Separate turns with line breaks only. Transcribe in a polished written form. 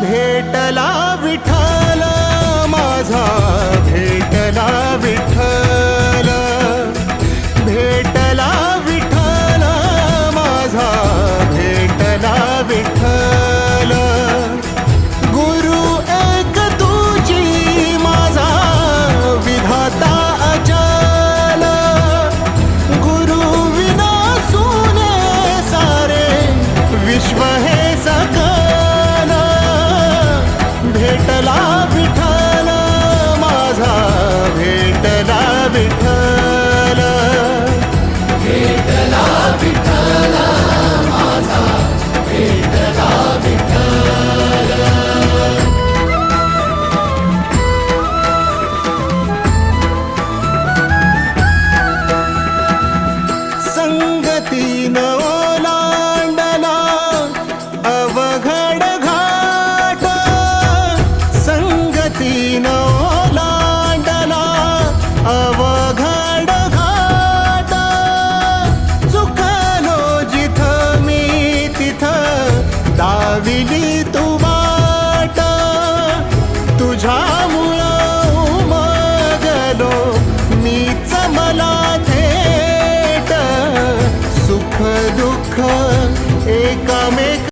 भेटला विठ्ठल माझा, भेटला विठ्ठल, भेटला विठ्ठल माझा, भेटला विठ्ठल. गुरु एक तुझी माझा विधाता अचल, गुरु विना सुने सारे विश्व हे सकल. भेटला विठ्ठल माझा, भेटला विठ्ठल,
भेटला विठ्ठल माझा, भेटला विठ्ठल.
संगतीन ओलांडला अवघड घाट, संगतीन ओलांडला अवघड घाट. चुकलो जिथं मी तिथं दाविली तू वाट, तुझ्यामुळं उमगलो मीच मला थेट. सुख दुःख एकमेक